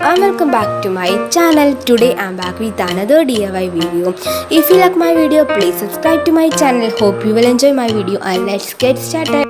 and welcome back to my channel. Today I'm back with another DIY video. If you like my video, please subscribe to my channel. Hope you will enjoy my video and let's get started.